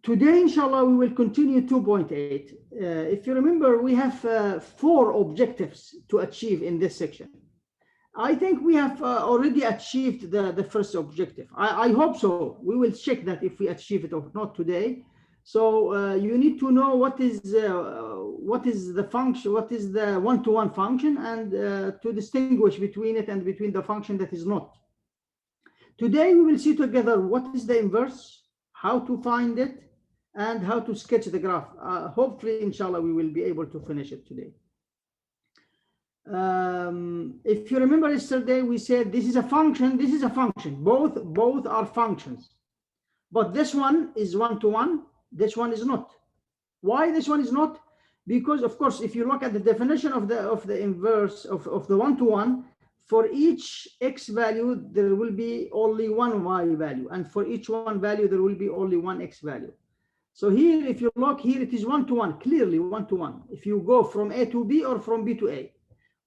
Today, inshallah, we will continue 2.8. If you remember, we have 4 objectives to achieve in this section. I think we have already achieved the first objective. I hope so. We will check that if we achieve it or not today. So you need to know what is the function, what is the one-to-one function, and to distinguish between it and between the function that is not. Today we will see together what is the inverse, how to find it, and how to sketch the graph. Hopefully, inshallah, we will be able to finish it today. If you remember yesterday, we said this is a function, this is a function. Both are functions. But this one is one-to-one, this one is not. Why this one is not? Because, of course, if you look at the definition of the inverse of the one-to-one, for each x value, there will be only one y value. And for each one value, there will be only one x value. So here, if you look here, it is one-to-one, clearly one-to-one. If you go from A to B or from B to A.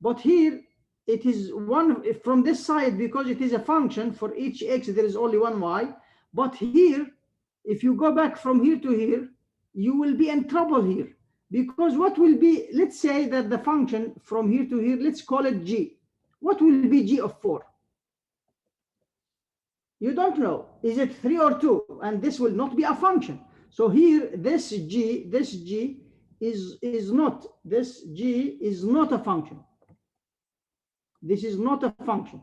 But here, it is one from this side, because it is a function. For each x, there is only one y. But here, if you go back from here to here, you will be in trouble here. Because what will be, let's say that the function from here to here, let's call it g. What will be g of 4? You don't know. Is it 3 or 2? And this will not be a function. So here, this g is not a function. This is not a function.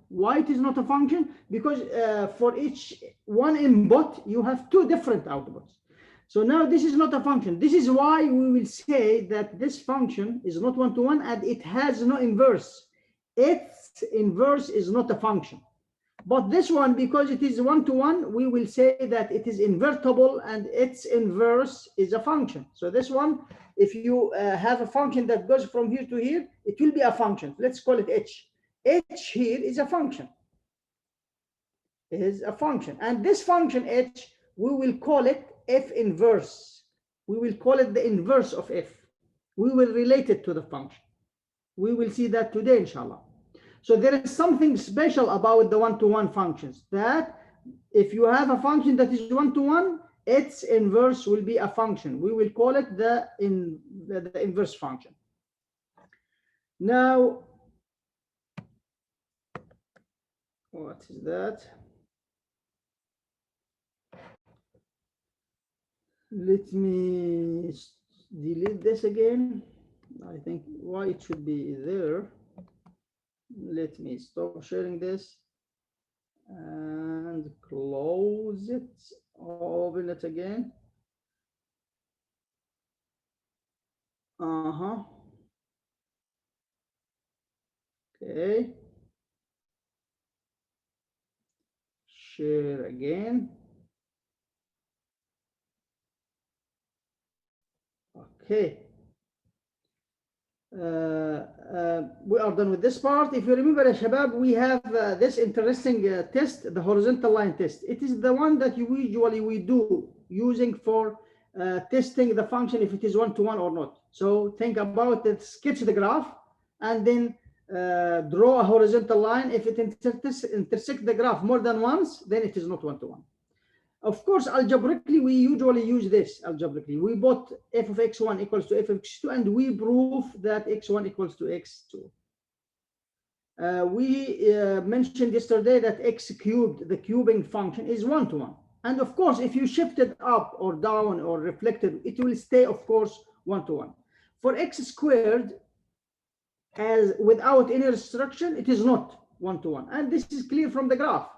Why it is not a function? Because for each one input, you have 2 different outputs. So now this is not a function. This is why we will say that this function is not one-to-one and it has no inverse. Its inverse is not a function. But this one, because it is one-to-one, we will say that it is invertible and its inverse is a function. So this one, if you have a function that goes from here to here, it will be a function. Let's call it h. H here is a function. Is a function. And this function h, we will call it f inverse. We will call it the inverse of f. We will relate it to the function. We will see that today, inshallah. So there is something special about the one-to-one functions, that if you have a function that is one-to-one, its inverse will be a function. We will call it the inverse function. Now, what is that? Let me delete this again. I think why it should be there. Let me stop sharing this and close it, open it again. Okay. Share again. Okay. We are done with this part. If you remember, Shabab, we have this interesting test, the horizontal line test. It is the one that we do using for testing the function if it is one-to-one or not. So think about it, sketch the graph, and then draw a horizontal line. If it intersects the graph more than once, then it is not one-to-one. Of course, algebraically, we usually use this algebraically. We put f of x1 equals to f of x2, and we prove that x1 equals to x2. We mentioned yesterday that x cubed, the cubing function, is one-to-one. And of course, if you shift it up or down or reflected, it will stay, of course, one-to-one. For x squared, as without any restriction, it is not one-to-one. And this is clear from the graph.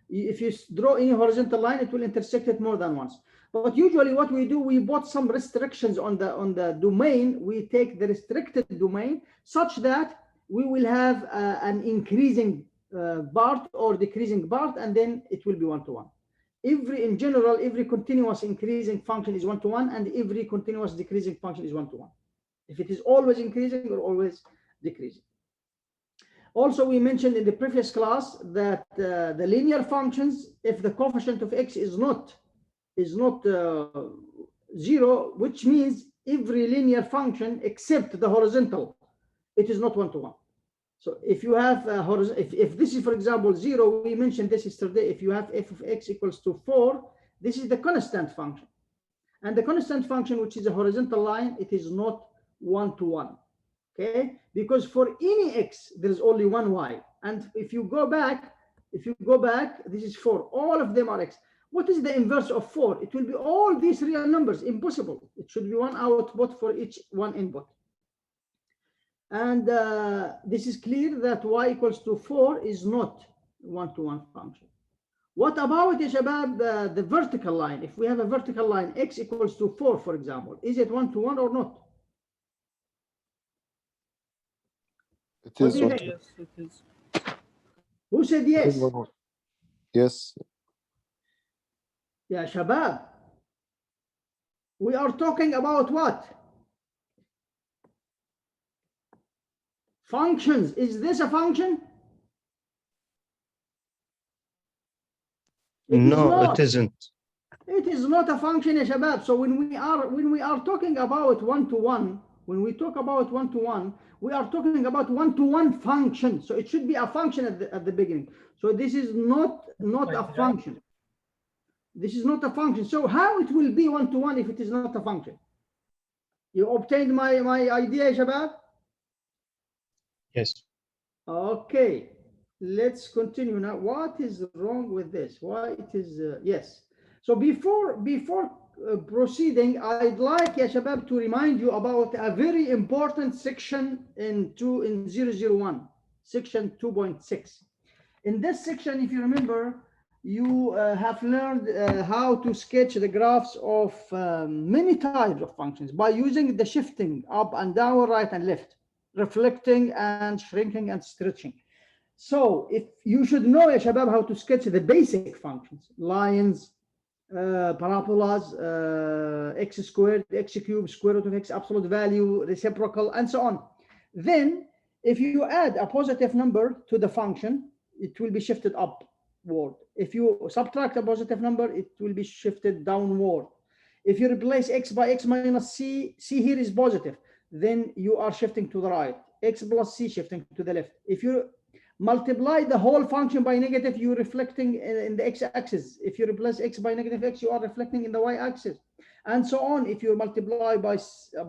If you draw any horizontal line, it will intersect it more than once. But usually what we do, we put some restrictions on the domain. We take the restricted domain such that we will have an increasing part or decreasing part, and then it will be one-to-one. In general, every continuous increasing function is one-to-one, and every continuous decreasing function is one-to-one. If it is always increasing or always decreasing. Also, we mentioned in the previous class that the linear functions, if the coefficient of x is not 0, which means every linear function except the horizontal, it is not one-to-one. So if you have if this is, for example, 0, we mentioned this yesterday. If you have f of x equals to 4, this is the constant function. And the constant function, which is a horizontal line, it is not one-to-one. Okay, because for any x there is only one y, and if you go back, this is 4, all of them are x. What is the inverse of 4? It will be all these real numbers. Impossible. It should be one output for each one input. And this is clear that y equals to 4 is not one-to-one function. What about, ya shabab, the vertical line? If we have a vertical line, x equals to 4, for example, is it one-to-one or not? It What is do you one. think? Yes, it is. Who said It is yes? one. Yes. Ya shabab, we are talking about what? Functions. Is this a function? No, it isn't. It is not a function, ya shabab. So when we are talking about one-to-one, when we talk about one-to-one, we are talking about one-to-one function. So it should be a function at the beginning. So this is not a function. This is not a function. So how it will be one-to-one if it is not a function? You obtained my idea, ya shabab? Yes. Okay, let's continue now. What is wrong with this? Why it is, yes. So before proceeding, I'd like, ya shabab, to remind you about a very important section in 001, section 2.6. In this section, if you remember, you have learned how to sketch the graphs of many types of functions by using the shifting up and down, right and left, reflecting and shrinking and stretching. So if you should know, ya shabab, how to sketch the basic functions, lines, parabolas, x squared, x cubed, square root of x, absolute value, reciprocal, and so on. Then if you add a positive number to the function, it will be shifted upward. If you subtract a positive number, it will be shifted downward. If you replace x by x minus c here is positive, then you are shifting to the right. X plus c shifting to the left. If you multiply the whole function by negative, you're reflecting in the x-axis. If you replace x by negative x, you are reflecting in the y-axis, and so on. If you multiply by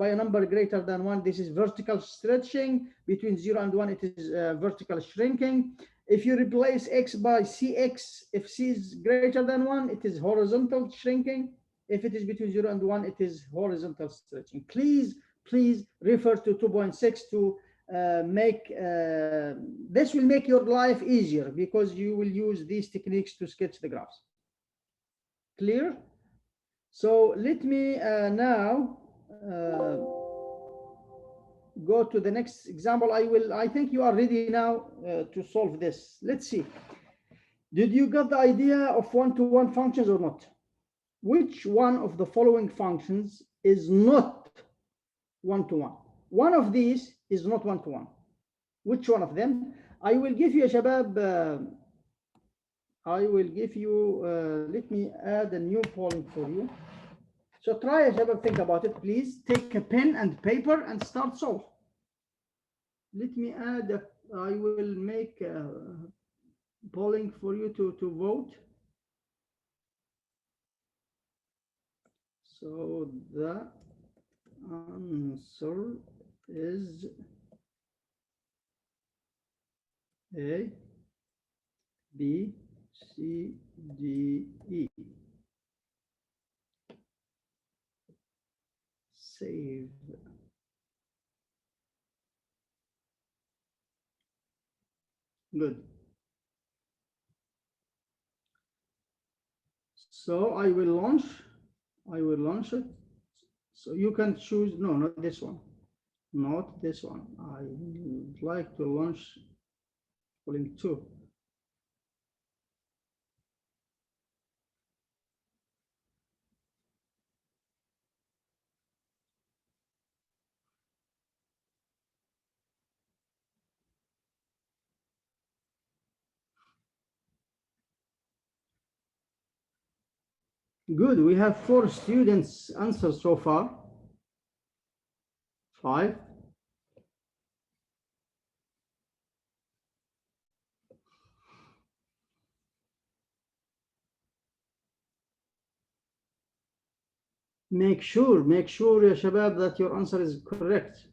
a number greater than 1, this is vertical stretching. Between 0 and 1, it is vertical shrinking. If you replace x by cx, if c is greater than 1, it is horizontal shrinking. If it is between 0 and 1, it is horizontal stretching. Please refer to 2.6 to this will make your life easier, because you will use these techniques to sketch the graphs. Clear? So let me now go to the next example. I think you are ready now to solve this. Let's see. Did you get the idea of one-to-one functions or not? Which one of the following functions is not one-to-one? One of these is not one-to-one. Which one of them? I will give you, shabab, let me add a new polling for you. So try, shabab, think about it, please. Take a pen and paper and start solve. Let me add, I will make a polling for you to vote. So the answer is A, B, C, D, E. Save. Good. So I will launch it. So you can choose, no, not this one. Not this one. I would like to launch polling 2. Good. We have 4 students answer so far. 5. Make sure يا شباب that your answer is correct.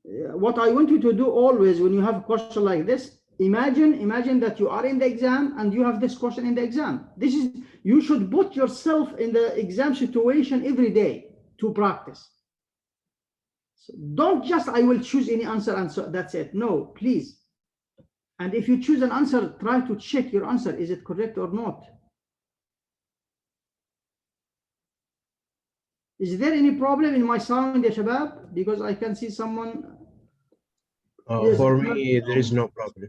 What I want you to do always when you have a question like this, imagine that you are in the exam and you have this question in the exam. This is, you should put yourself in the exam situation every day to practice. So don't just, I will choose any answer and so that's it. No, please. And if you choose an answer, try to check your answer. Is it correct or not? Is there any problem in my sound, ya shabab? Because I can see someone. Yes, For Ahmed. me, there is no problem.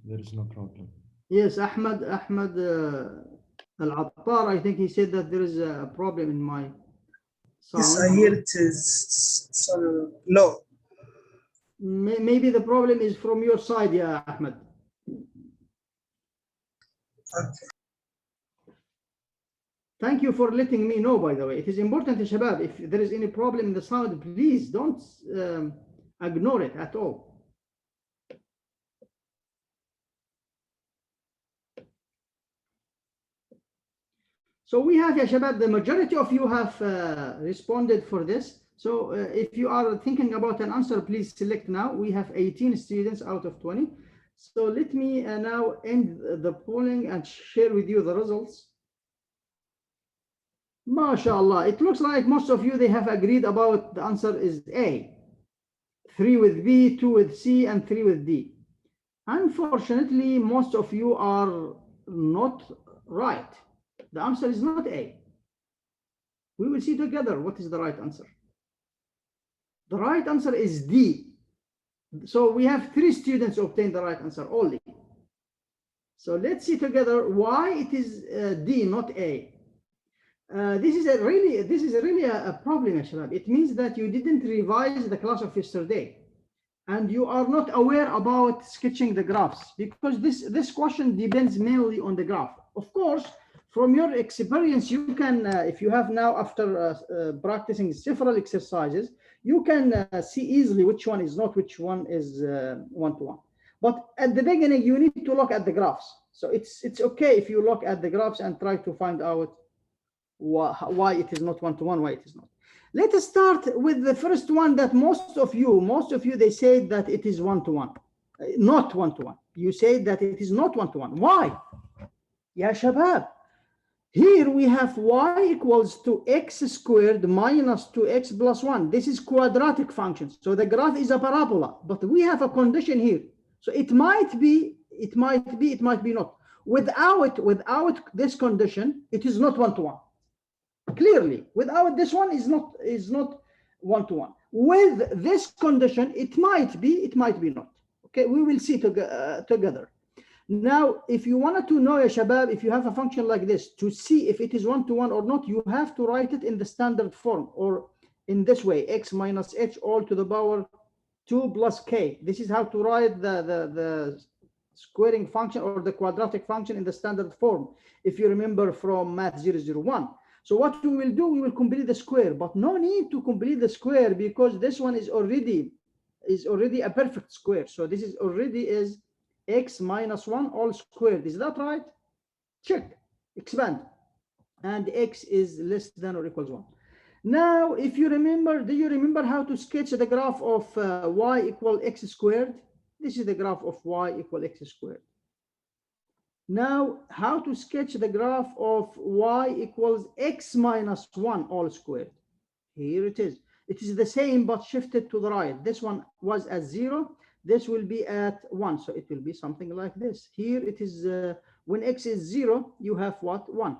There is no problem. Yes, Ahmed Al-Attar, I think he said that there is a problem in my sound. Yes, I hear it is so low. Maybe the problem is from your side, yeah, Ahmed. Okay. Thank you for letting me know, by the way. It is important, Shabab, if there is any problem in the sound, please don't ignore it at all. So we have, ya Shabab, the majority of you have responded for this. So if you are thinking about an answer, please select now. We have 18 students out of 20. So let me now end the polling and share with you the results. MashaAllah, it looks like most of you, they have agreed about the answer is A. 3 with B, 2 with C, and 3 with D. Unfortunately, most of you are not right. The answer is not A. We will see together what is the right answer. The right answer is D. So we have 3 students obtained the right answer only. So let's see together why it is D, not A. This is really a problem, Shabab. It means that you didn't revise the class of yesterday, and you are not aware about sketching the graphs, because this question depends mainly on the graph. Of course, from your experience, you can, if you have now, after practicing several exercises, you can see easily which one is not, which one is one-to-one. But at the beginning, you need to look at the graphs. So it's okay if you look at the graphs and try to find out why it is not one-to-one, why it is not. Let us start with the first one that most of you, they say that it is one-to-one, not one-to-one. You say that it is not one-to-one. Why? Ya Shabab, here we have y equals to x squared minus 2x plus 1. This is quadratic function. So the graph is a parabola, but we have a condition here. So it might be, it might be not. Without this condition, it is not one-to-one. Clearly, without this one is not one-to-one. With this condition, it might be not. Okay, we will see together. Now, if you wanted to know, ya Shabab, if you have a function like this, to see if it is one-to-one or not, you have to write it in the standard form, or in this way, x minus h all to the power 2 plus k. This is how to write the squaring function or the quadratic function in the standard form, if you remember from MATH001. So what we will do, we will complete the square, but no need to complete the square because this one is already a perfect square. So this is already is x minus 1 all squared. Is that right? Check, expand, and x is less than or equals 1. Now, if you remember, do you remember how to sketch the graph of y equal x squared? This is the graph of y equal x squared. Now, how to sketch the graph of y equals x minus 1 all squared? Here it is. It is the same, but shifted to the right. This one was at 0. This will be at 1. So it will be something like this. Here it is, when x is 0, you have what? 1.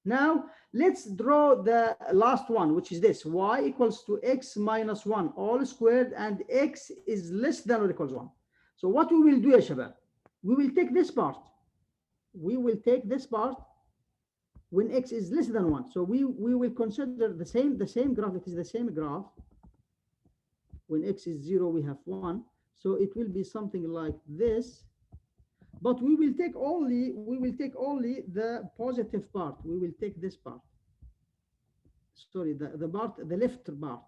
Now, let's draw the last one, which is this. Y equals to x minus 1 all squared, and x is less than or equals 1. So what we will do, ya Shabab, we will take this part. We will take this part when x is less than 1. So we will consider the same graph. It is the same graph. When x is 0, we have 1. So it will be something like this. But we will take only the positive part. We will take this part. Sorry, the left part.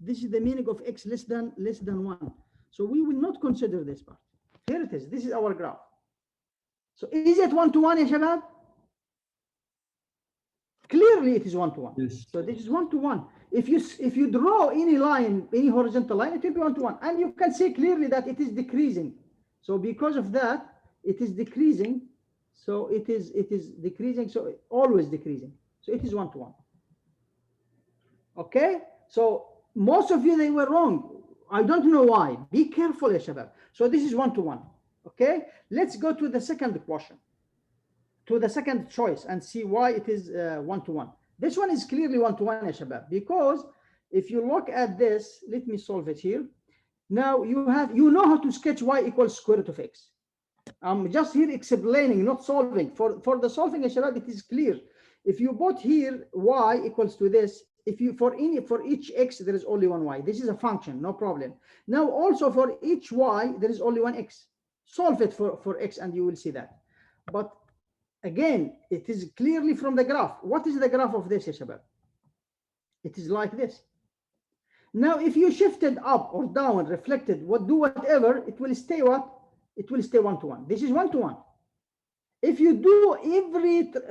This is the meaning of x less than 1. So we will not consider this part. Here it is. This is our graph. So is it one-to-one, ya Shabab? Clearly clearly it is 1 to 1. Yes. So this is 1 to 1. If you draw any line, any horizontal line, it will be 1 to 1. And you can see clearly that it is decreasing. So because of that, it is decreasing. So it is decreasing. So always decreasing. So it is 1 to 1. Okay. So most of you, they were wrong. I don't know why. Be careful, ya shabab. So this is 1 to 1. Okay. Let's go to the second question, to the second choice, and see why it is 1 to 1. This one is clearly 1 to 1, ya shabab, because if you look at this, let me solve it here. Now you know how to sketch y equals square root of x. I'm just here explaining, not solving. For the solving, ya shabab, it is clear. If you put here y equals to this, if you for each x there is only one y. This is a function, no problem. Now also for each y there is only one x. Solve it for x and you will see that. But again, it is clearly from the graph. What is the graph of this, ya shabab? It is like this. Now, if you shift it up or down, reflected, do whatever, it will stay what? It will stay 1 to 1. This is 1 to 1. If you do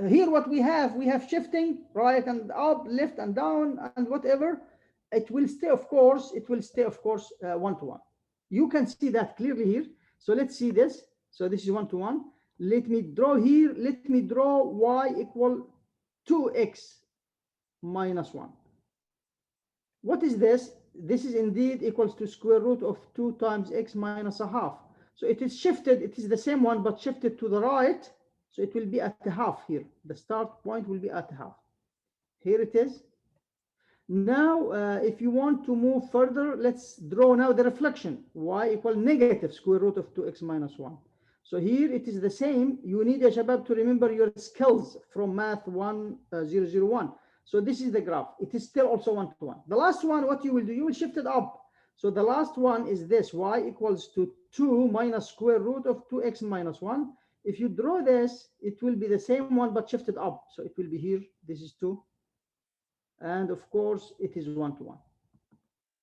here what we have shifting right and up, left and down and whatever, it will stay, of course, 1 to 1. You can see that clearly here. So let's see this. So this is 1 to 1. Let me draw here. Let me draw y equal 2x minus 1. What is this? This is indeed equals to square root of 2 times x minus a half. So it is shifted. It is the same one, but shifted to the right. So it will be at the half here. The start point will be at the half. Here it is. Now, if you want to move further, let's draw now the reflection. Y equal negative square root of 2x minus 1. So here it is the same. You need, ya shabab, to remember your skills from MATH001. So this is the graph. It is still also 1 to 1. The last one, what you will do, you will shift it up. So the last one is this, y equals to 2 minus square root of 2x minus 1. If you draw this, it will be the same one, but shifted up. So it will be here. This is 2. And of course, it is 1 to 1.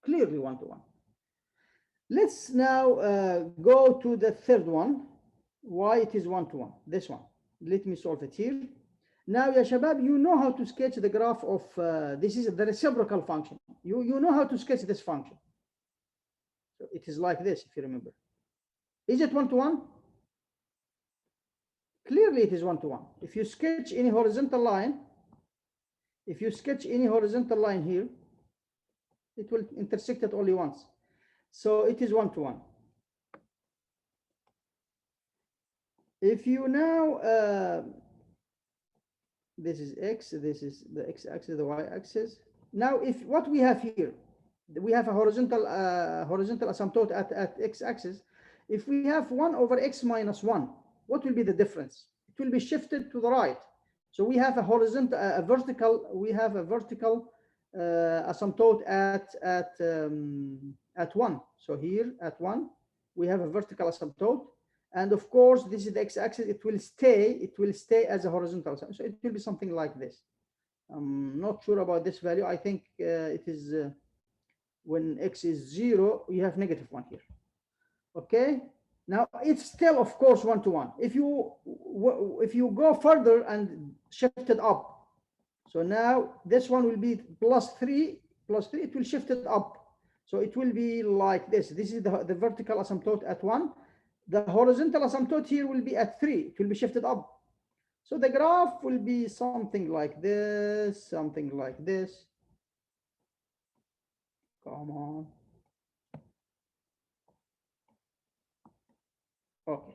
Clearly 1 to 1. Let's now go to the third one. Why it is 1 to 1. This one. Let me solve it here. Now, ya shabab, you know how to sketch the graph of, this is the reciprocal function. You know how to sketch this function. So it is like this, if you remember. Is it 1 to 1? Clearly it is 1 to 1. If you sketch any horizontal line, here, it will intersect it only once. So it is 1 to 1. If you now, this is x, this is the x-axis, the y-axis. Now, if what we have here, we have a horizontal asymptote at x-axis. If we have 1 over x minus 1, what will be the difference? It will be shifted to the right. So we have a horizontal, we have a vertical asymptote at 1. So here at 1, we have a vertical asymptote. And of course, this is the x-axis. It will stay as a horizontal. So it will be something like this. I'm not sure about this value. I think it is when x is 0, you have negative 1 here. Okay. Now it's still, of course, 1 to 1. If you go further and shift it up, so now this one will be plus 3. It will shift it up. So it will be like this. This is the vertical asymptote at 1. The horizontal asymptote here will be at 3. It will be shifted up. So the graph will be something like this, something like this. Come on. Okay.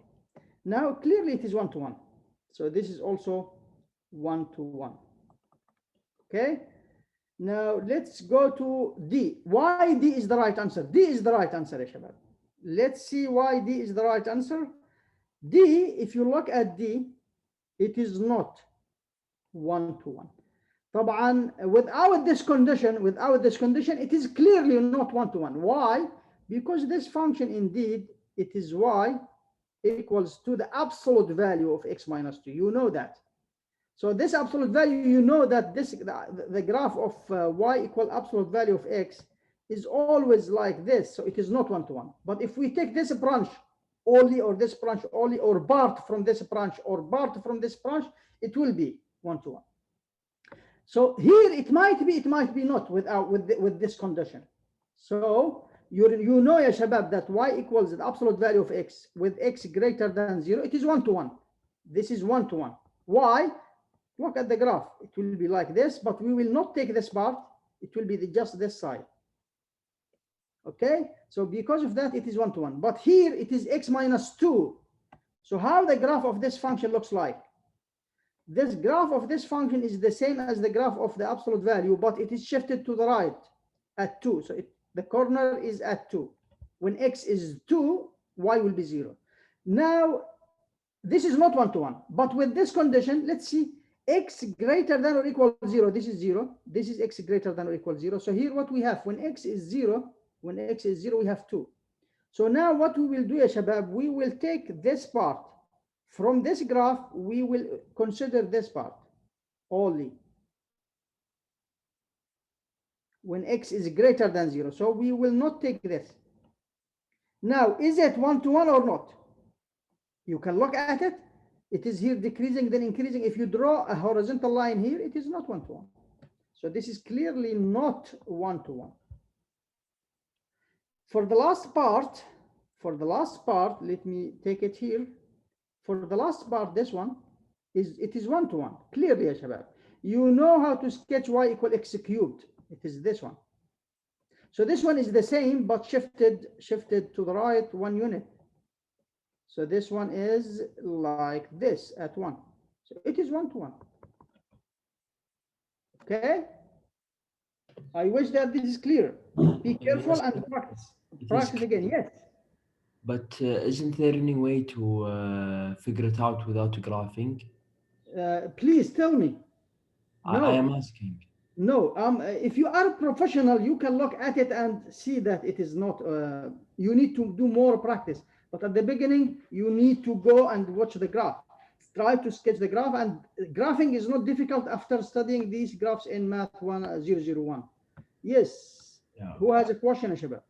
Now clearly it is 1 to 1. So this is also 1 to 1. Okay. Now let's go to D. Why D is the right answer? D is the right answer, Shabab. Let's see why D is the right answer. D, if you look at D, it is not 1 to 1. طبعا, without this condition, it is clearly not 1 to 1. Why? Because this function indeed, it is y equals to the absolute value of x minus 2. You know that. So this absolute value, you know that the graph of y equal absolute value of x is always like this. So it is not 1 to 1. But if we take this branch only, or this branch only, or part from this branch, or part from this branch, it will be 1 to 1. So here it might be not with this condition. So you know, ya shabab, that y equals the absolute value of x with x greater than 0. It is 1 to 1. This is 1 to 1. Why? Look at the graph. It will be like this, but we will not take this part. It will be just this side. Okay, so because of that, it is 1 to 1. But here it is x minus 2. So how the graph of this function looks like? This graph of this function is the same as the graph of the absolute value, but it is shifted to the right at 2. So the corner is at 2. When x is 2, y will be 0. Now, this is not 1 to 1, but with this condition, let's see, x greater than or equal 0. This is 0. This is x greater than or equal 0. So here what we have, when x is 0, we have 2. So now what we will do, ya shabab, we will take this part. From this graph, we will consider this part only when x is greater than 0. So we will not take this. Now, is it 1 to 1 or not? You can look at it. It is here decreasing, then increasing. If you draw a horizontal line here, it is not 1 to 1. So this is clearly not 1 to 1. For the last part, let me take it here. For the last part, this one it is 1 to 1. Clearly, ya shabab. You know how to sketch y equal x cubed. It is this one. So this one is the same, but shifted to the right 1 unit. So this one is like this at 1. So it is 1 to 1. Okay. I wish that this is clear. Be careful and practice. Practice again. Yes. But isn't there any way to figure it out without graphing? Please tell me. No. I am asking. No, if you are a professional, you can look at it and see that it is not, you need to do more practice. But at the beginning, you need to go and watch the graph. Try to sketch the graph, and graphing is not difficult after studying these graphs in MATH001. Yes. Yeah. Who has a question, Shabab?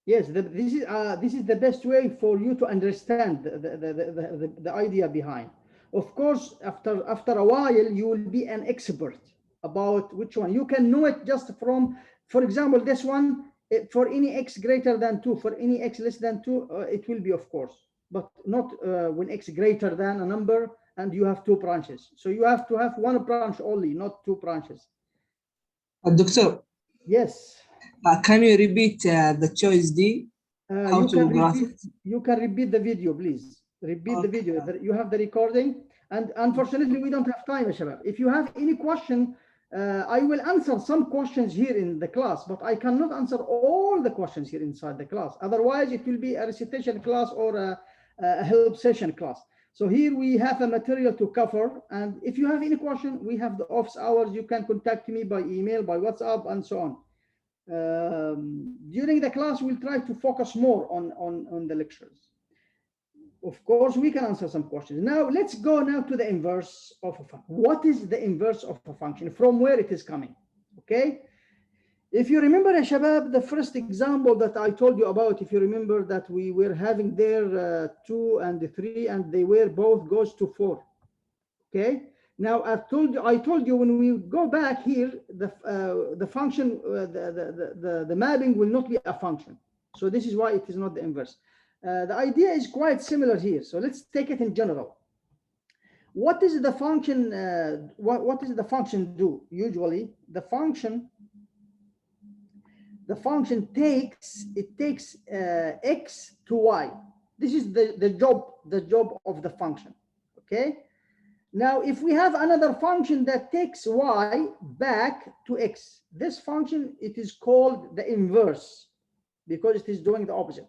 Yes, this is the best way for you to understand the idea behind. Of course, after a while, you will be an expert about which one. You can know it just from, for example, this one, for any x greater than 2, for any x less than 2, it will be, of course, but not when x greater than a number and you have 2 branches. So you have to have 1 branch only, not 2 branches. Doctor. Yes. Can you repeat the choice D? You can repeat the video, please. Repeat the video. You have the recording, and unfortunately, we don't have time, Shabab. If you have any question, I will answer some questions here in the class, but I cannot answer all the questions here inside the class. Otherwise, it will be a recitation class or a help session class. So here we have a material to cover, and if you have any question, we have the office hours. You can contact me by email, by WhatsApp, and so on. During the class, we'll try to focus more on the lectures. Of course, we can answer some questions. Now, let's go now to the inverse of a function. What is the inverse of a function? From where it is coming? Okay. If you remember, Shabab, the first example that I told you about, if you remember that we were having there 2 and 3, and they were both goes to 4. Okay. Now I told you when we go back here, the function, the mapping will not be a function. So this is why it is not the inverse. The idea is quite similar here. So let's take it in general. What is the function? What does the function do? Usually, the function takes x to y. This is the job of the function. Okay. Now, if we have another function that takes y back to x, this function, it is called the inverse because it is doing the opposite.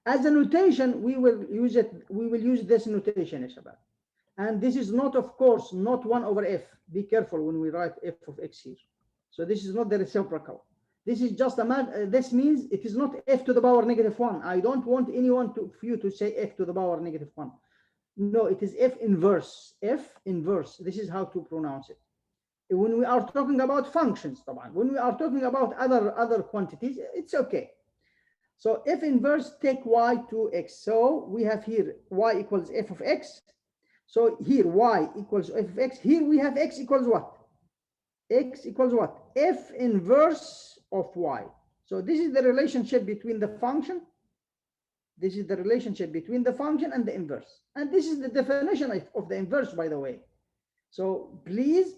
As a notation, we will use this notation, Shabab. And this is not, of course, not 1 over f. Be careful when we write f of x here. So this is not the reciprocal. This is just this means it is not f to the power negative 1. I don't want anyone for you to say f to the power negative 1. No, it is f inverse. F inverse. This is how to pronounce it. When we are talking about functions, when we are talking about other quantities, it's okay. So f inverse take y to x. So we have here y equals f of x. So here y equals f of x. Here we have x equals what? X equals what? F inverse of y. So this is the relationship between the function. This is the relationship between the function and the inverse. And this is the definition of the inverse, by the way. So please,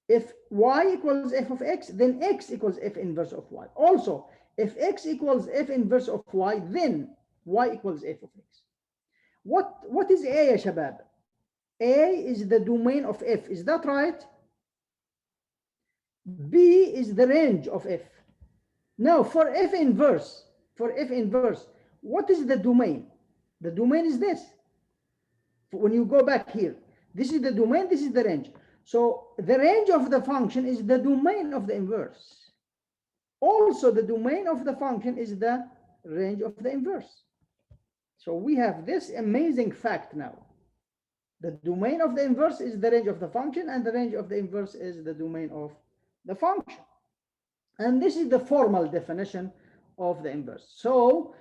if y equals f of x, then x equals f inverse of y. Also, if x equals f inverse of y, then y equals f of x. What is A, ya shabab? A is the domain of f. Is that right? B is the range of f. Now, for f inverse, what is the domain? The domain is this. When you go back here, this is the domain, this is the range. So the range of the function is the domain of the inverse. Also, the domain of the function is the range of the inverse. So we have this amazing fact now. The domain of the inverse is the range of the function, and the range of the inverse is the domain of the function. And this is the formal definition of the inverse. So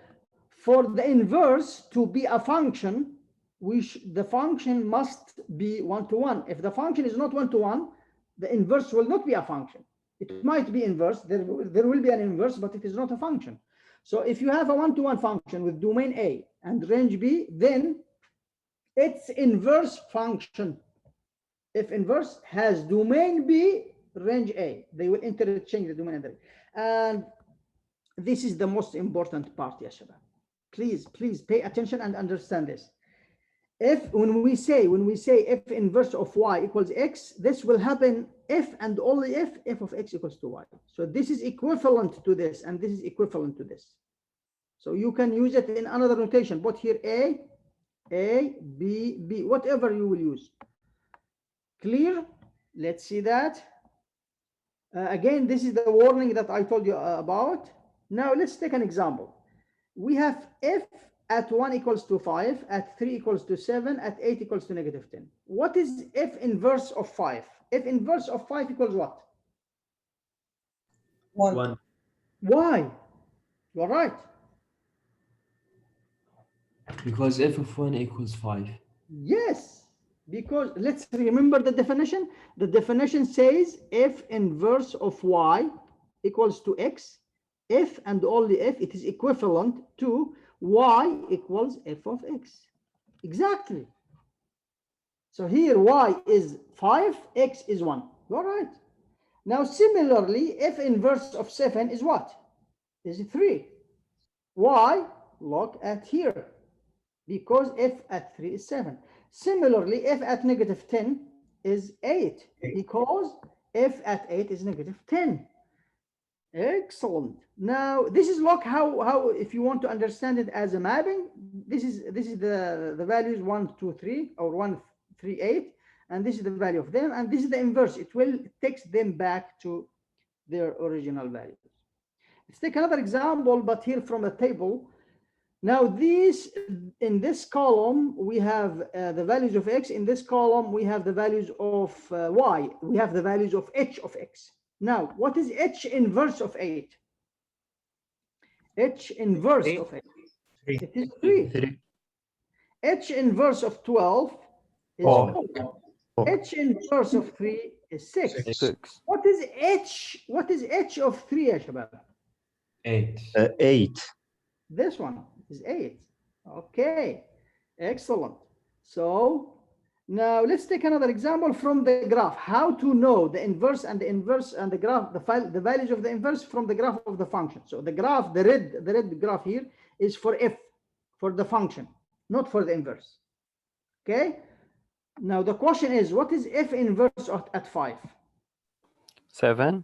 for the inverse to be a function, the function must be one-to-one. If the function is not one-to-one, the inverse will not be a function. It might be inverse, there will be an inverse, but it is not a function. So if you have a one-to-one function with domain A and range B, then its inverse function, if inverse, has domain B, range A. They will interchange the domain and the range. And this is the most important part, ya shabab. Please pay attention and understand this. If when we say f inverse of y equals x, this will happen if and only if f of x equals to y. So this is equivalent to this, and this is equivalent to this. So you can use it in another notation, but here A, B, whatever you will use. Clear? Let's see that. Again, this is the warning that I told you about. Now let's take an example. We have f at 1 equals to 5, at 3 equals to 7, at 8 equals to -10. What is f inverse of 5? F inverse of 5 equals what? 1. Why? You're right. Because f of 1 equals 5. Yes, because let's remember the definition. The definition says f inverse of y equals to x. If and only if it is equivalent to y equals f of x. Exactly. So here y is 5, x is 1. All right. Now similarly, f inverse of 7 is what? Is 3. Why? Look at here. Because f at 3 is 7. Similarly, f at -10 is 8. Because f at 8 is -10. Excellent. Now this is look how if you want to understand it as a mapping, this is the values 1, 2, 3 or 1, 3, 8, and this is the value of them, and this is the inverse. It will takes them back to their original values. Let's take another example, but here from a table. Now these in this column we have the values of x. In this column we have the values of y. We have the values of h of x. Now, what is h inverse of 8? H inverse of 8. It is 3. H inverse of 12 is 4. H inverse of 3 is 6. 6. What is h? What is h of 3, ya shabab? 8. 8. This one is 8. Okay, excellent. So now let's take another example from the graph. How to know the inverse and the graph, the values of the inverse from the graph of the function. So the graph, the red graph here is for f, for the function, not for the inverse. Okay. Now the question is, what is f inverse at 5? 7.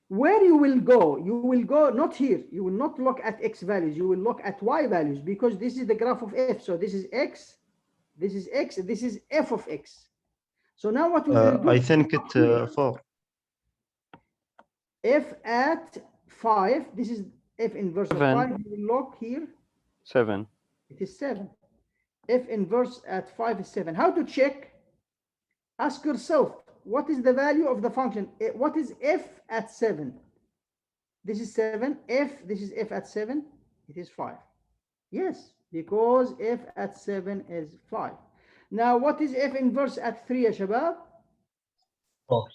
Where you will go not here. You will not look at x values. You will look at y values, because this is the graph of f. So this is x. This is x, this is f of x. So now what we will do, I think it 4. f at 5, this is f inverse of 5. You will look here. 7. It is 7. F inverse at 5 is 7. How to check? Ask yourself, what is the value of the function? What is f at 7? This is 7. This is f at 7. It is 5. Yes, because f at 7 is 5. Now, what is F inverse at 3 يا شباب? 4.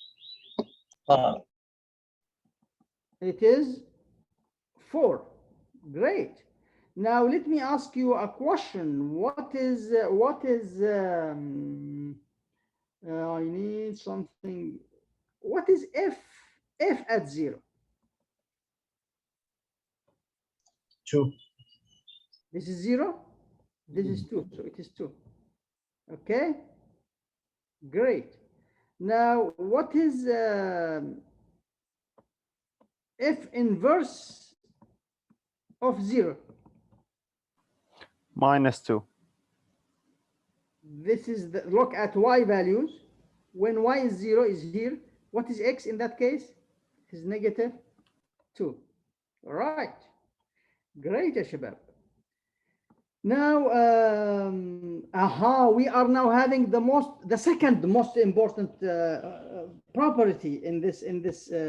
It is 4. Great. Now, let me ask you a question. I need something. What is F at 0? 2. This is 0. This is 2. So it is 2. Okay. Great. Now, what is F inverse of 0? -2. This is the look at y values. When y is 0 is here. What is x in that case? It is -2. All right. Great, ya shabab. Now, we are now having the second most important property in this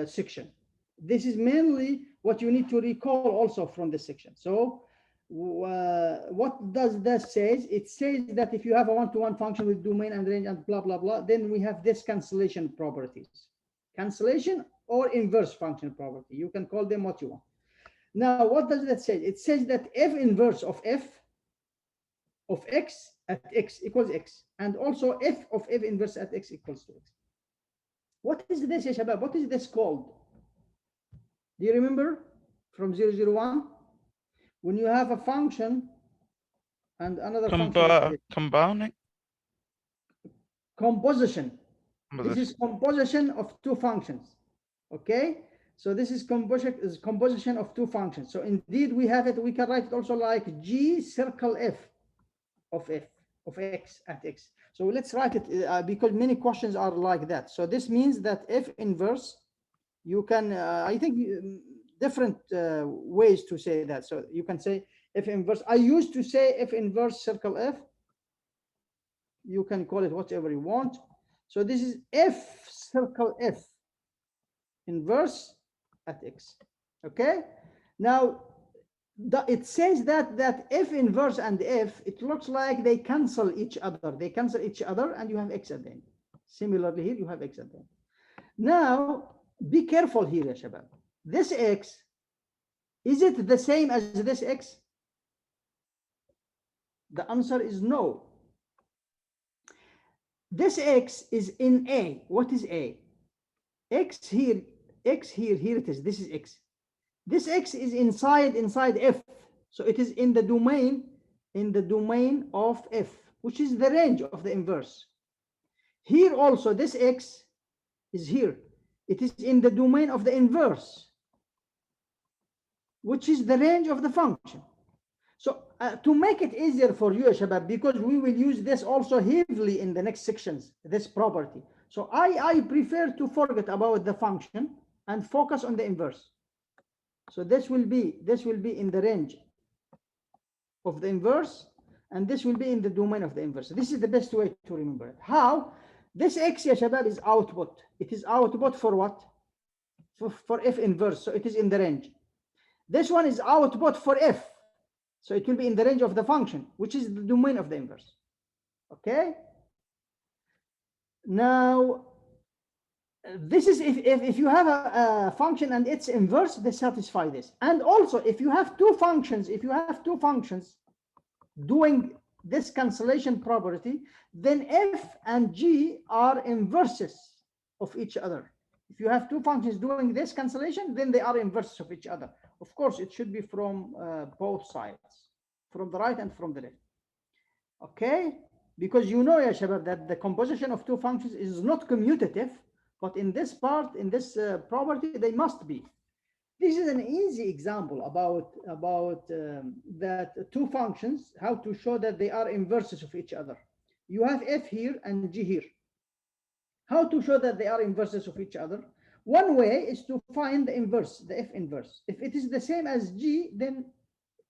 section. This is mainly what you need to recall also from this section. So, what does that say? It says that if you have a one-to-one function with domain and range and blah blah blah, then we have this cancellation properties, cancellation or inverse function property. You can call them what you want. Now, what does that say? It says that F inverse of F of x at x equals x, and also F of F inverse at x equals to x. What is this, ya shabab? What is this called? Do you remember from 001? When you have a function and another function. Combining. Composition. This is composition of two functions. Okay. So this is composition of two functions. So indeed we have it. We can write it also like G circle F of x at x. So let's write it because many questions are like that. So this means that F inverse, you can, I think different ways to say that. So you can say F inverse. I used to say F inverse circle F. You can call it whatever you want. So this is F circle F inverse at x. Okay. Now it says that F inverse and F, it looks like they cancel each other. They cancel each other, and you have x at the end. Similarly, here you have x at the end. Now be careful here, ya shabab. This x, is it the same as this x? The answer is no. This x is in A. What is A? X here, here it is. This is x. This x is inside F. So it is in the domain of F, which is the range of the inverse. Here also, this x is here. It is in the domain of the inverse, which is the range of the function. So to make it easier for you, Shabab, because we will use this also heavily in the next sections, this property. So I prefer to forget about the function and focus on the inverse. So this will be in the range of the inverse, and this will be in the domain of the inverse. This is the best way to remember it. How? This x, ya shabab, is output. It is output for what? For F inverse. So it is in the range. This one is output for F. So it will be in the range of the function, which is the domain of the inverse. Okay. Now, this is if you have a function and its inverse, they satisfy this. And also, if you have two functions, doing this cancellation property, then F and G are inverses of each other. If you have two functions doing this cancellation, then they are inverses of each other. Of course, it should be from both sides, from the right and from the left. Okay, because you know, ya shabab, that the composition of two functions is not commutative, but in this part, in this property, they must be. This is an easy example about that two functions, how to show that they are inverses of each other. You have F here and G here. How to show that they are inverses of each other? One way is to find the inverse, the F inverse. If it is the same as G, then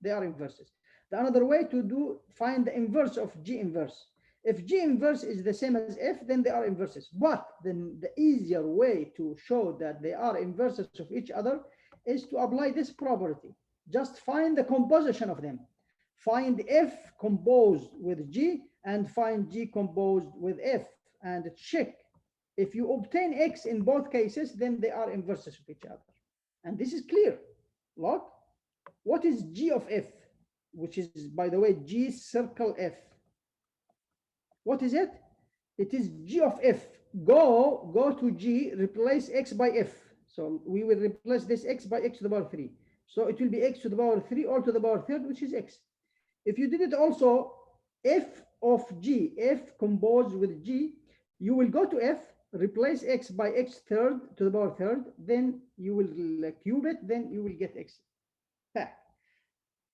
they are inverses. The another way to find the inverse of G inverse. If G inverse is the same as F, then they are inverses. But then the easier way to show that they are inverses of each other is to apply this property. Just find the composition of them. Find F composed with G and find G composed with F and check. If you obtain X in both cases, then they are inverses of each other. And this is clear. Look, what is G of F? Which is, by the way, G circle F. What is it? It is G of F. Go to G, replace X by F. So we will replace this X by X to the power 3. So it will be X to the power 3 all to the power third, which is X. If you did it also, F of G, F composed with G, you will go to F, replace X by X third to the power third, then you will cube it, then you will get X back.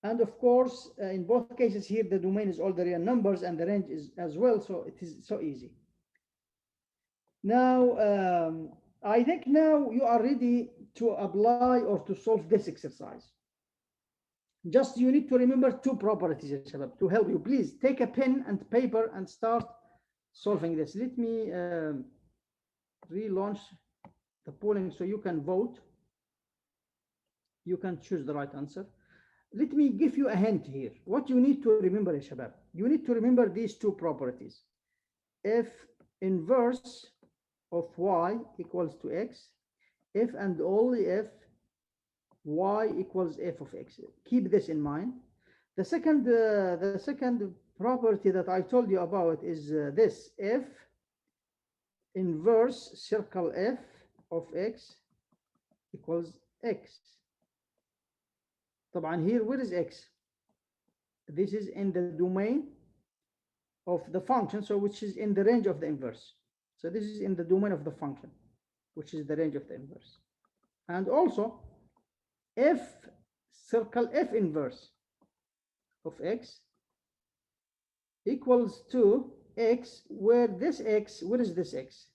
And of course, in both cases here, the domain is all the real numbers and the range is as well, so it is so easy. Now, I think now you are ready to apply or to solve this exercise. Just you need to remember two properties, Shabab, to help you. Please take a pen and paper and start solving this. Let me relaunch the polling so you can vote. You can choose the right answer. Let me give you a hint here. What you need to remember, Shabab, you need to remember these two properties. F inverse of y equals to x, if and only if y equals f of x. Keep this in mind. The second property that I told you about is this: f inverse circle f of x equals x. طبعا here, where is x? This is in the domain of the function, so which is in the range of the inverse. So this is in the domain of the function, which is the range of the inverse. And also, f circle f inverse of x equals to x, where this x, where is this x?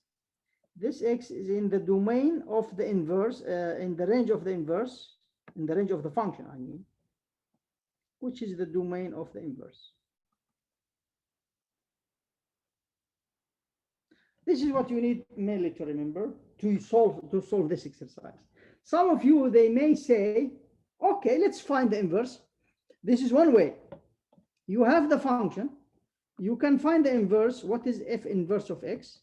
This x is in the domain of the inverse, in the range of the inverse, in the range of the function, I mean, which is the domain of the inverse. This is what you need mainly to remember to solve this exercise. Some of you, they may say, okay, let's find the inverse. This is one way. You have the function, you can find the inverse. What is f inverse of x?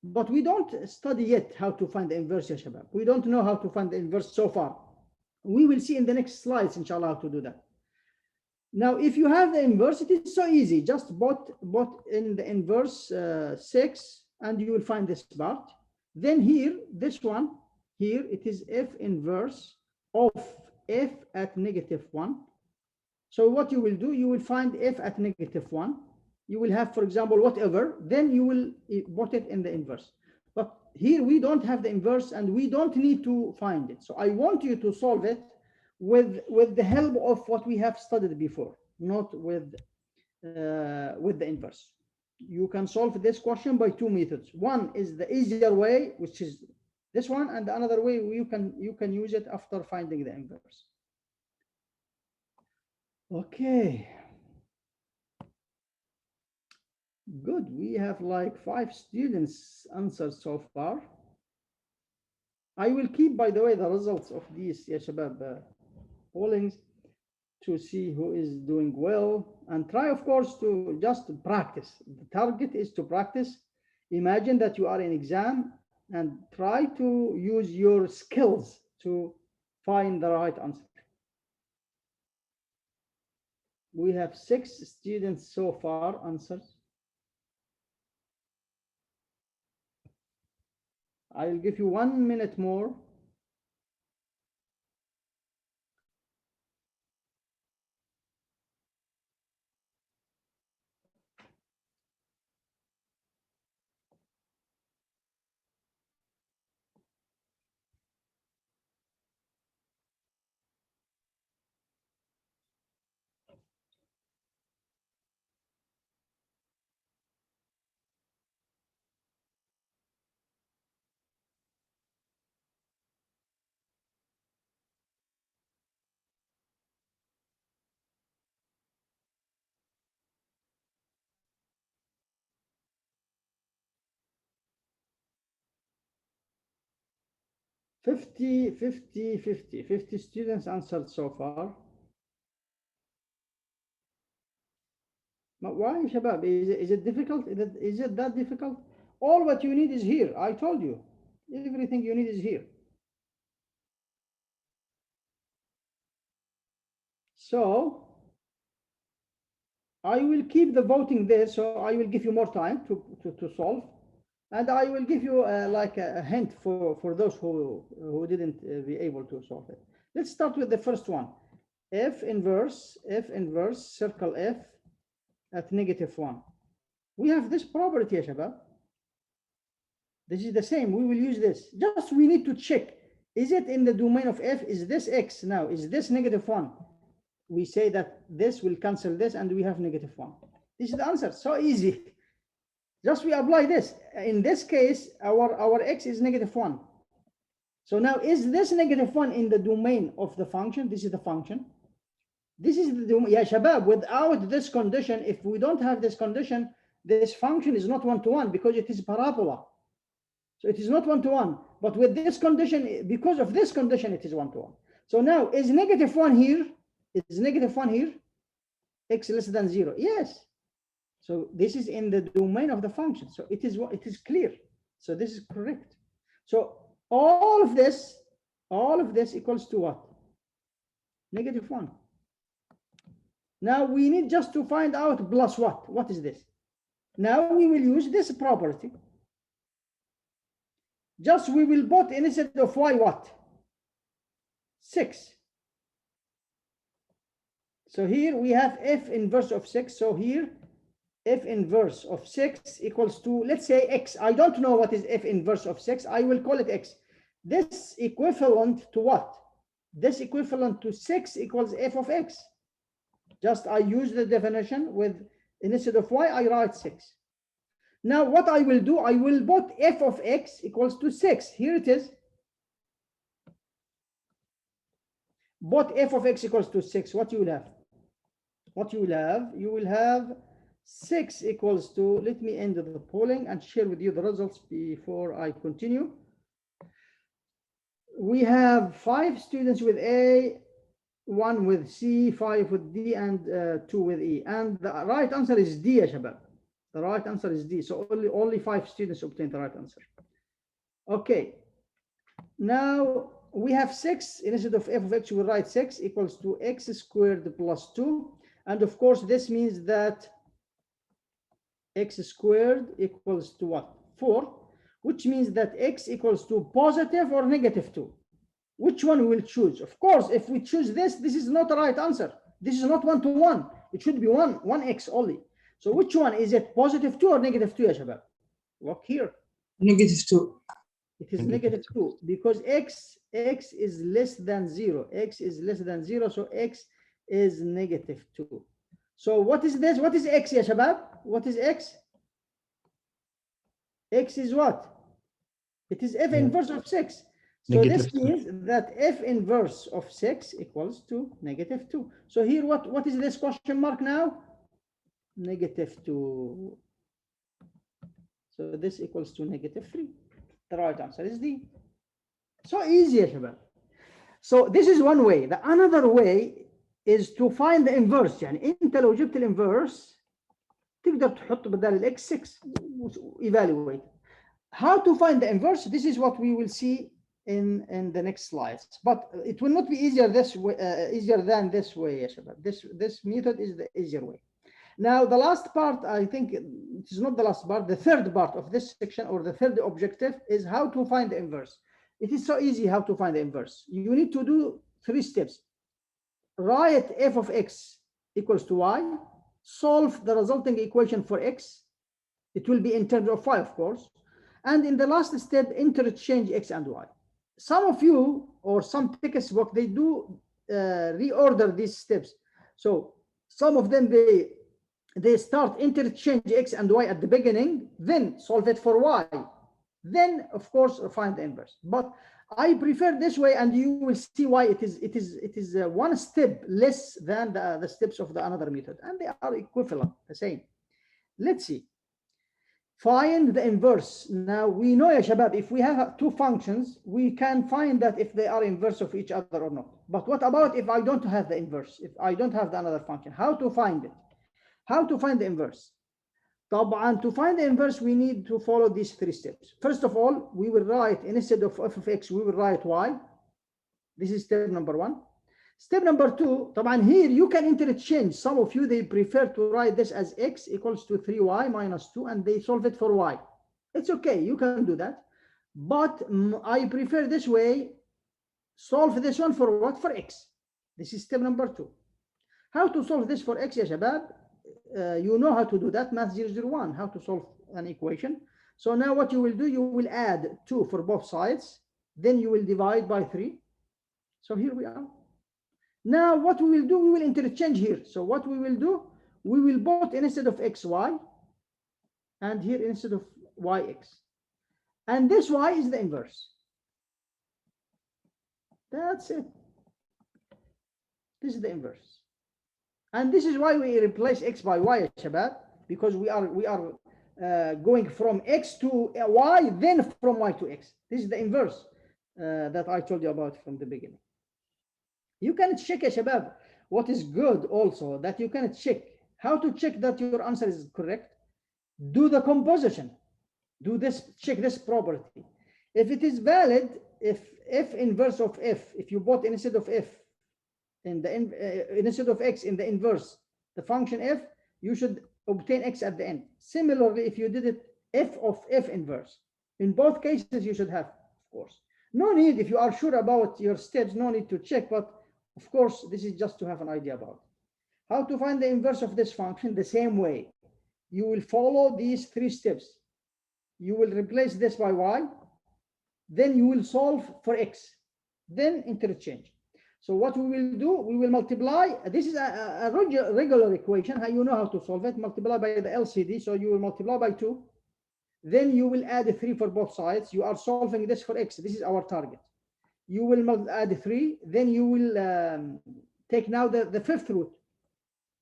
But we don't study yet how to find the inverse, ya Shabab. We don't know how to find the inverse so far. We will see in the next slides, inshallah, how to do that. Now, if you have the inverse, it is so easy. Just put in the inverse 6, and you will find this part. Then here, this one, here, it is f inverse of f at -1. So what you will do, you will find f at -1. You will have, for example, whatever, then you will put it in the inverse. But here we don't have the inverse and we don't need to find it. So I want you to solve it with the help of what we have studied before, not with the inverse. You can solve this question by two methods. One is the easier way, which is this one, and another way you can use it after finding the inverse. Okay. Good. We have like 5 students answered so far. I will keep, by the way, the results of these, ya Shabab, pollings to see who is doing well, and try, of course, to just practice. The target is to practice. Imagine that you are in exam and try to use your skills to find the right answer. We have 6 students so far answered. I'll give you 1 minute more. Fifty students answered so far. But why, Shabab? Is it difficult? Is it that difficult? All what you need is here. I told you. Everything you need is here. So I will keep the voting there. So I will give you more time to solve. And I will give you like a hint for those who didn't be able to solve it. Let's start with the first one. F inverse, circle F at -1. We have this property, Shabab. This is the same. We will use this. Just we need to check. Is it in the domain of F? Is this X now? Is this -1? We say that this will cancel this and we have -1. This is the answer. So easy. Just we apply this. In this case, our X is -1. So now is this -1 in the domain of the function? This is the function. This is the domain. Yeah, Shabab, without this condition, if we don't have this condition, this function is not one-to-one because it is parabola. So it is not one-to-one, but with this condition, because of this condition, it is one-to-one. So now is -1 here? Is -1 here? X less than 0. Yes. So this is in the domain of the function. So it is clear. So this is correct. So all of this equals to what? -1. Now we need just to find out plus what? What is this? Now we will use this property. Just we will put instead of y what? 6. So here we have f inverse of 6. So here f inverse of 6 equals to, let's say x. I don't know what is f inverse of 6. I will call it x. This equivalent to what? This equivalent to 6 equals f of x. Just I use the definition with instead of y, I write 6. Now what I will do, I will put f of x equals to 6. Here it is. But f of x equals to 6. What you will have? What you will have? You will have 6 equals to, let me end the polling and share with you the results before I continue. We have 5 students with A, 1 with C, 5 with D, and 2 with E. And the right answer is D, Shabab. The right answer is D. So only 5 students obtained the right answer. Okay. Now we have 6. Instead of f of x, we will write 6 equals to x squared plus 2. And of course, this means that x squared equals to what? 4, which means that x equals to positive or -2. Which one we will choose? Of course, if we choose this, this is not the right answer. This is not one-to-one. It should be one x only. So which one? Is it +2 or -2, ya Shabab? Look here. -2. It is -2 because x is less than 0. X is less than 0, so x is -2. So what is this? What is x, ya Shabab? What is x? X is what? It is f inverse of 6. So this means that f inverse of 6 equals to -2. So here, what is this question mark now? -2. So this equals to -3. The right answer is D. So easy, Shabab. So this is one way. The another way is to find the inverse. يعني انت لو جبت الانفرس تقدر تحط بدل الاكس 6 evaluate. How to find the inverse? This is what we will see in the next slides. But it will not be easier this way, easier than this way, ya Shabab. This method is the easier way. Now the last part, I think it is not the last part, the third part of this section or the third objective is how to find the inverse. It is so easy how to find the inverse. You need to do 3 steps. Write f of x equals to y, solve the resulting equation for x. It will be in terms of y, of course. And in the last step, interchange x and y. Some of you or some textbook, they do reorder these steps. So some of them, they start interchange x and y at the beginning, then solve it for y. Then, of course, find the inverse. But I prefer this way, and you will see why it is one step less than the steps of the another method, and they are equivalent, the same. Let's see. Find the inverse. Now we know, ya Shabab, if we have 2 functions, we can find that if they are inverse of each other or not. But what about if I don't have the inverse? If I don't have the another function, how to find it? How to find the inverse? طبعا to find the inverse we need to follow these 3 steps. First of all, we will write, instead of f of x, we will write y. This is step number 1. Step number 2, طبعا here you can interchange. Some of you, they prefer to write this as x equals to 3y minus 2, and they solve it for y. It's okay, you can do that. But I prefer this way. Solve this one for what? For x. This is step number 2. How to solve this for x, ya shabab? You know how to do that, MATH001, how to solve an equation. So now what you will do, you will add 2 for both sides, then you will divide by 3. So here we are. Now what we will do, we will interchange here. So what we will do, we will put instead of xy, and here instead of yx. And this y is the inverse. That's it. This is the inverse. And this is why we replace x by y, shabab, because we are going from x to y, then from y to x. This is the inverse that I told you about from the beginning. You can check, shabab, what is good also, that you can check. How to check that your answer is correct? Do the composition. Do this, check this property. If it is valid, if f inverse of f, if you put instead of f, in the instead of x in the inverse, the function f, you should obtain x at the end. Similarly, if you did it f of f inverse, in both cases you should have, of course. No need, if you are sure about your steps, no need to check, but of course, this is just to have an idea about it. How to find the inverse of this function? The same way. You will follow these 3 steps. You will replace this by y, then you will solve for x, then interchange. So what we will do, we will multiply. This is a regular equation. How you know how to solve it? Multiply by the LCD. So you will multiply by 2. Then you will add a 3 for both sides. You are solving this for x. This is our target. You will add 3. Then you will take now the 5th root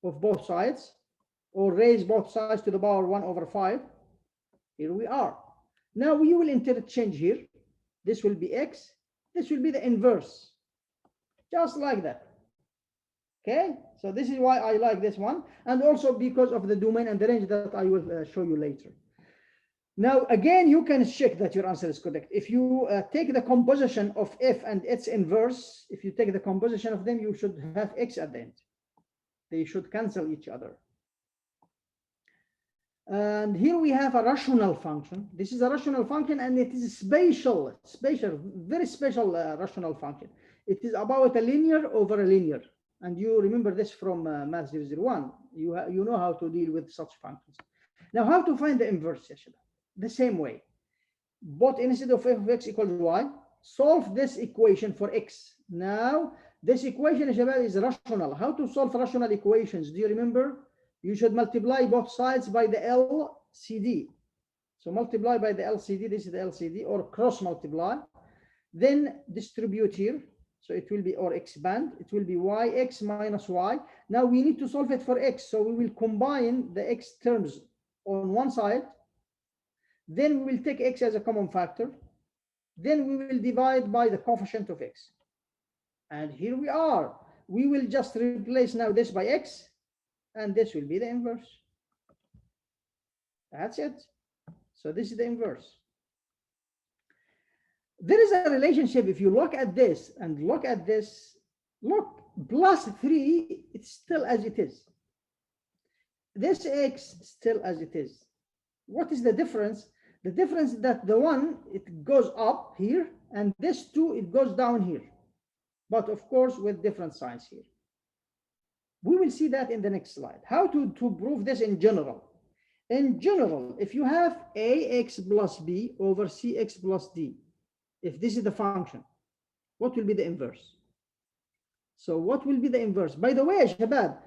of both sides, or raise both sides to the power 1/5. Here we are. Now we will interchange here. This will be x. This will be the inverse. Just like that. Okay, so this is why I like this one, and also because of the domain and the range that I will show you later. Now again, you can check that your answer is correct. If you take the composition of f and its inverse, if you take the composition of them, you should have x at the end. They should cancel each other. And here we have a rational function. This is a rational function, and it is spatial, very special rational function. It is about a linear over a linear. And you remember this from MATH001. You know how to deal with such functions. Now, how to find the inverse? The same way. But instead of f of x equals y, solve this equation for x. Now, this equation is rational. How to solve rational equations? Do you remember? You should multiply both sides by the LCD. So multiply by the LCD, this is the LCD, or cross multiply. Then distribute here. So it will be, or expand, it will be yx minus y. Now we need to solve it for x. So we will combine the x terms on one side. Then we will take x as a common factor. Then we will divide by the coefficient of x. And here we are. We will just replace now this by x. And this will be the inverse. That's it. So this is the inverse. There is a relationship. If you look at this and look at this, look, plus 3, it's still as it is. This x still as it is. What is the difference? The difference is that the one, it goes up here, and this 2, it goes down here. But of course, with different signs here. We will see that in the next slide. How to prove this in general. In general, if you have ax plus b over cx plus d, if this is the function, what will be the inverse? So what will be the inverse? By the way, Shabab,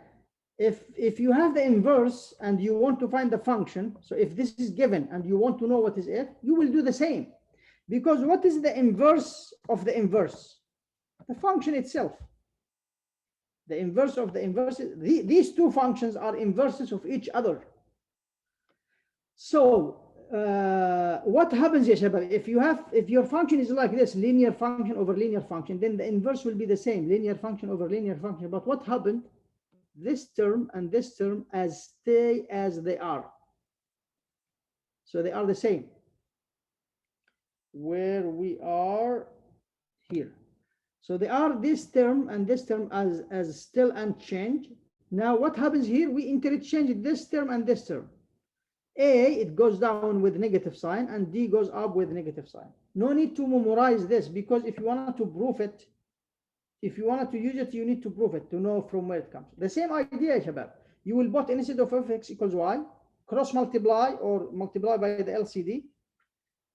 if you have the inverse and you want to find the function, so if this is given and you want to know what is f, you will do the same. Because what is the inverse of the inverse? The function itself. The inverse of the inverse, these 2 functions are inverses of each other. So what happens, ya Shabab? If your function is like this, linear function over linear function, then the inverse will be the same, linear function over linear function. But what happened? this term and this term as stay as they are. So they are the same. Where we are here. So they are this term and this term as still unchanged. Now what happens here? We interchange this term and this term. A, it goes down with negative sign, and D goes up with negative sign. No need to memorize this, because if you wanted to prove it, if you wanted to use it, you need to prove it to know from where it comes. The same idea, Shabab. You will put instead of fx equals y, cross multiply or multiply by the LCD,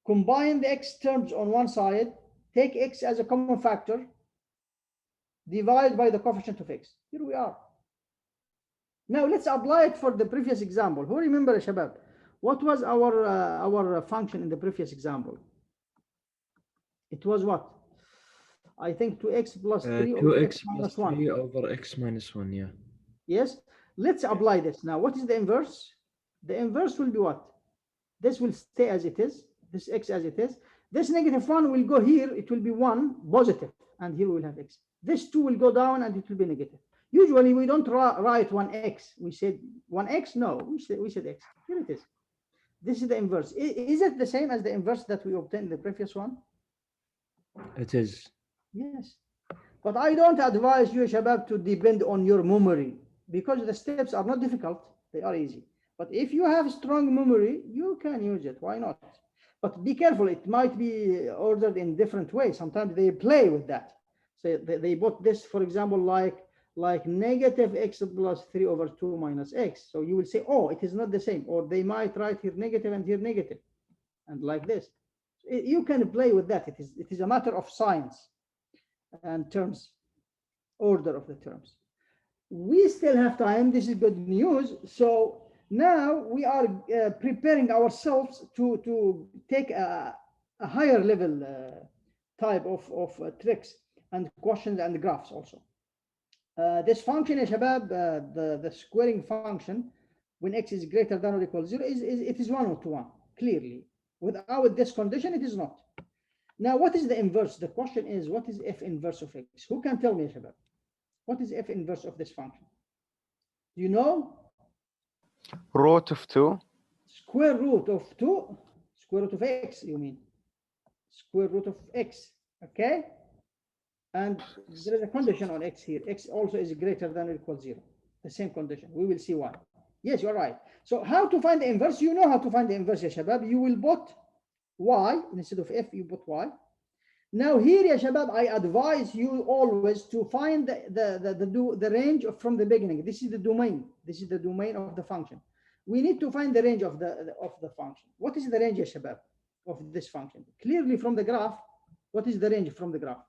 combine the x terms on one side, take x as a common factor, divide by the coefficient of x. Here we are. Now let's apply it for the previous example. Who remember, Shabab? What was our function in the previous example? It was what? I think 2x plus 3 over 2x x minus plus 3 1. over x minus 1, yeah. Yes. Let's apply this. Now, what is the inverse? The inverse will be what? This will stay as it is. This x as it is. This negative 1 will go here. It will be 1 positive, and here we will have x. This 2 will go down, and it will be negative. Usually, we don't write 1x. We said 1x? No, we said x. Here it is. This is the inverse. Is it the same as the inverse that we obtained in the previous one? It is. Yes. But I don't advise you, Shabab, to depend on your memory, because the steps are not difficult. They are easy. But if you have strong memory, you can use it. Why not? But be careful. It might be ordered in different ways. Sometimes they play with that. So they put this, for example, like negative x plus 3 over 2 minus x. So you will say, oh, it is not the same. Or they might write here negative and here negative. And like this. You can play with that. It is a matter of science and terms, order of the terms. We still have time. This is good news. So now we are preparing ourselves to take a higher level type of tricks and questions and graphs also. This function, Shabab, the squaring function, when x is greater than or equal 0, it is 1/1, clearly. Without this condition, it is not. Now, what is the inverse? The question is, what is f inverse of x? Who can tell me, Shabab? What is f inverse of this function? Do you know? Root of 2. Square root of 2, square root of x, you mean? Square root of x, okay? And there is a condition on x here. X also is greater than or equal 0. The same condition. We will see why. Yes, you're right. So how to find the inverse? You know how to find the inverse, ya Shabab. You will put y instead of f, you put y. Now here, ya Shabab, I advise you always to find the range from the beginning. This is the domain. This is the domain of the function. We need to find the range of the function. What is the range, ya Shabab, of this function? Clearly from the graph, what is the range from the graph?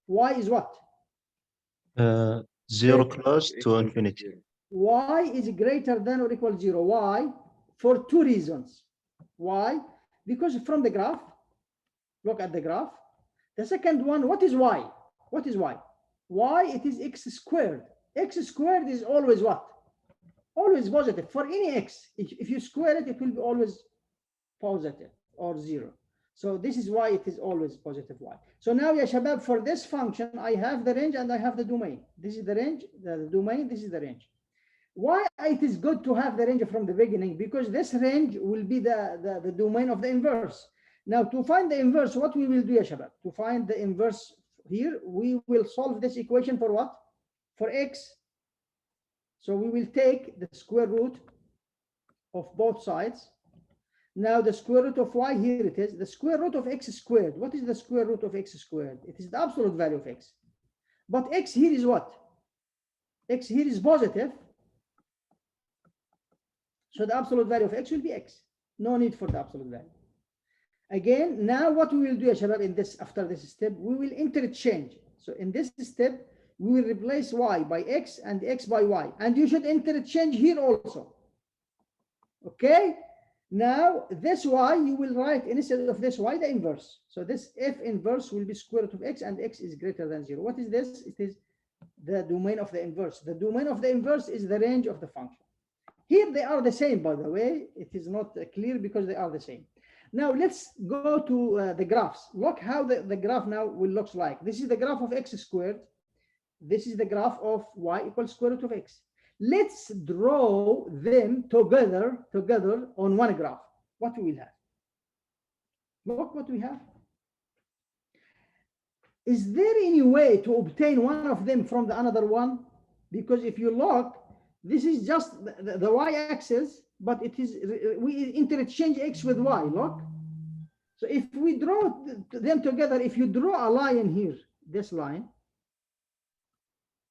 Y is what? 0 close to infinity. Y is greater than or equal 0. Why? For two reasons. Why? Because from the graph, look at the graph. The second one, what is y? What is y? Y, it is x squared. X squared is always what? Always positive. For any x, if you square it, it will be always positive or 0. So this is why it is always positive y. So now, ya Shabab, for this function, I have the range and I have the domain. This is the range, the domain, this is the range. Why it is good to have the range from the beginning? Because this range will be the domain of the inverse. Now, to find the inverse, what we will do, ya Shabab? To find the inverse here, we will solve this equation for what? For x. So we will take the square root of both sides. Now the square root of y, here it is, the square root of x squared. What is the square root of x squared? It is the absolute value of x. But x here is what? X here is positive. So the absolute value of x will be x. No need for the absolute value. Again, now what we will do, Shabab, in this, after this step, we will interchange. So in this step, we will replace y by x and x by y. And you should interchange here also. Okay? Now, this y, you will write instead of this y, the inverse. So this f inverse will be square root of x, and x is greater than 0. What is this? It is the domain of the inverse. The domain of the inverse is the range of the function. Here they are the same, by the way. It is not clear because they are the same. Now let's go to the graphs. Look how the graph now will look like. This is the graph of x squared. this is the graph of y equals square root of x. Let's draw them together on one graph. What we will have? Look what we have. Is there any way to obtain one of them from the another one? Because if you look, this is just the y-axis, but it is, we interchange x with y, look. So if we draw them together, if you draw a line here, this line,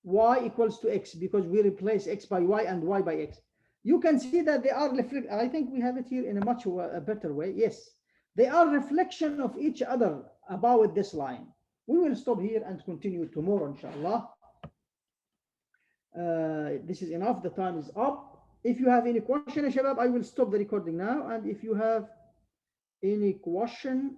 y equals to x, because we replace x by y and y by x. You can see that they are, I think we have it here in a much better way. Yes, they are reflection of each other about this line. We will stop here and continue tomorrow, inshallah. This is enough, the time is up. If you have any question, Shabab, I will stop the recording now. And if you have any question,